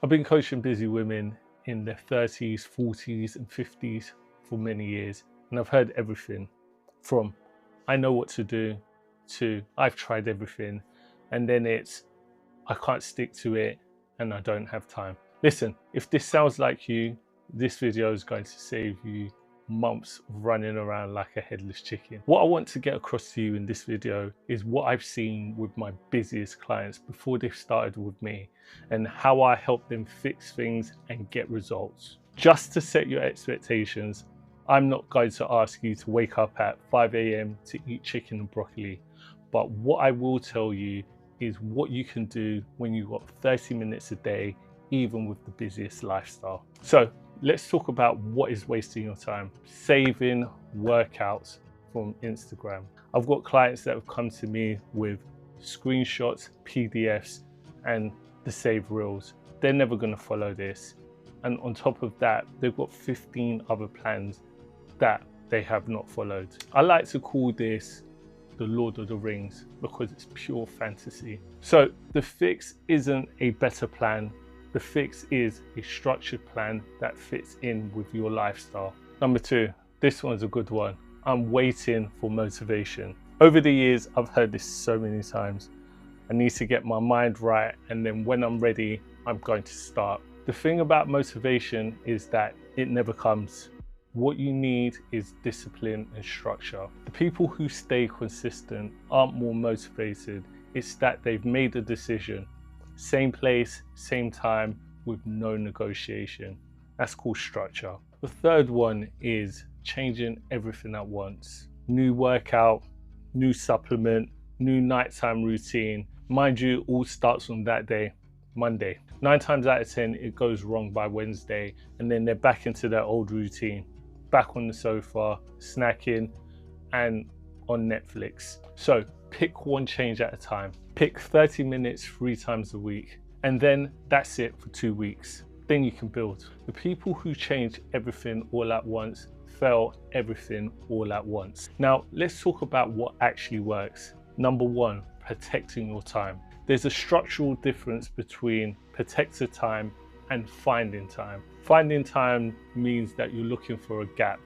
I've been coaching busy women in their 30s, 40s and 50s for many years, and I've heard everything from I know what to do to I've tried everything, and then it's I can't stick to it and I don't have time. Listen, if this sounds like you, this video is going to save you months of running around like a headless chicken. What I want to get across to you in this video is what I've seen with my busiest clients before they've started with me, and how I help them fix things and get results. Just to set your expectations, I'm not going to ask you to wake up at 5 a.m. to eat chicken and broccoli, but what I will tell you is what you can do when you've got 30 minutes a day, even with the busiest lifestyle. So let's talk about what is wasting your time. Saving workouts from Instagram. I've got clients that have come to me with screenshots, PDFs, and the save reels. They're never going to follow this. And on top of that, they've got 15 other plans that they have not followed. I like to call this the Lord of the Rings because it's pure fantasy. So the fix isn't a better plan. The fix is a structured plan that fits in with your lifestyle. Number two, this one's a good one. I'm waiting for motivation. Over the years, I've heard this so many times. I need to get my mind right, and then when I'm ready, I'm going to start. The thing about motivation is that it never comes. What you need is discipline and structure. The people who stay consistent aren't more motivated. It's that they've made a decision. Same place, same time, with no negotiation. That's called structure. The third one is changing everything at once. New workout, new supplement, new nighttime routine. Mind you, all starts on that day, Monday. 9 times out of 10, it goes wrong by Wednesday, and then they're back into their old routine. Back on the sofa, snacking, and on Netflix. So pick one change at a time. Pick 30 minutes 3 times a week, and then that's it for 2 weeks. Then you can build. The people who change everything all at once fail everything all at once. Now, let's talk about what actually works. Number one, protecting your time. There's a structural difference between protected time and finding time. Finding time means that you're looking for a gap.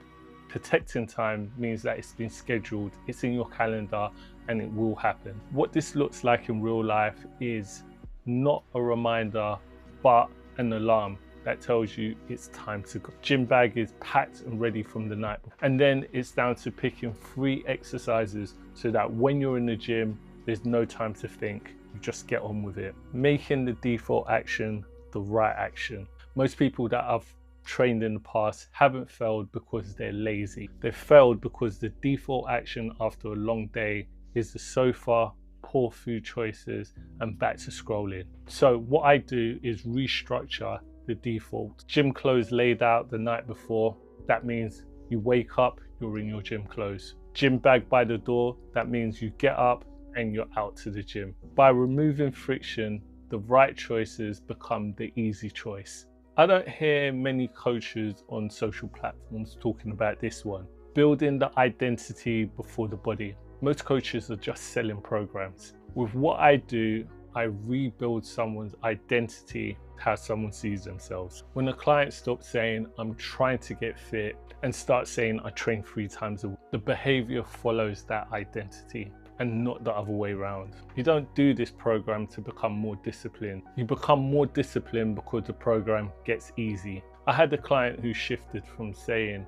Protecting time means that it's been scheduled, it's in your calendar, and it will happen. What this looks like in real life is not a reminder, but an alarm that tells you it's time to go. Gym bag is packed and ready from the night before. And then it's down to picking 3 exercises so that when you're in the gym, there's no time to think. You just get on with it. Making the default action the right action. Most people that I've trained in the past haven't failed because they're lazy. They've failed because the default action after a long day is the sofa, poor food choices, and back to scrolling. So what I do is restructure the default. Gym clothes laid out the night before. That means you wake up, you're in your gym clothes. Gym bag by the door. That means you get up and you're out to the gym. By removing friction, the right choices become the easy choice. I don't hear many coaches on social platforms talking about this one. Building the identity before the body. Most coaches are just selling programs. With what I do, I rebuild someone's identity, how someone sees themselves. When a client stops saying, I'm trying to get fit, and starts saying, I train 3 times a week, the behavior follows that identity, and not the other way around. You don't do this program to become more disciplined. You become more disciplined because the program gets easy. I had a client who shifted from saying,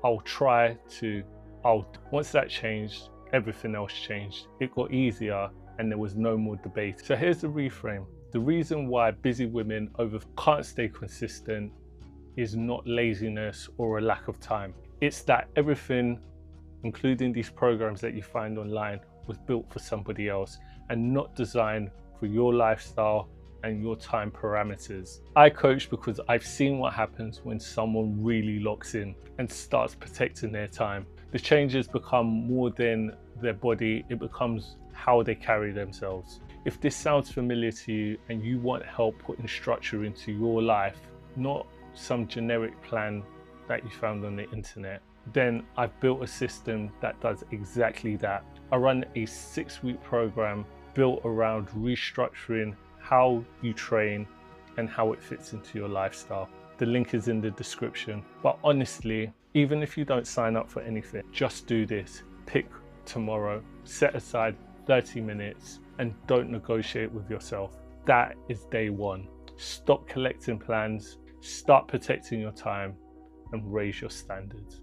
I'll try to, once that changed, everything else changed. It got easier and there was no more debate. So here's the reframe. The reason why busy women can't stay consistent is not laziness or a lack of time. It's that everything, including these programs that you find online, was built for somebody else and not designed for your lifestyle and your time parameters. I coach because I've seen what happens when someone really locks in and starts protecting their time. The changes become more than their body, it becomes how they carry themselves. If this sounds familiar to you and you want help putting structure into your life, not some generic plan that you found on the internet, then I've built a system that does exactly that. I run a 6-week program built around restructuring how you train, and how it fits into your lifestyle. The link is in the description. But honestly, even if you don't sign up for anything, just do this. Pick tomorrow, set aside 30 minutes and don't negotiate with yourself. That is day one. Stop collecting plans, start protecting your time and raise your standards.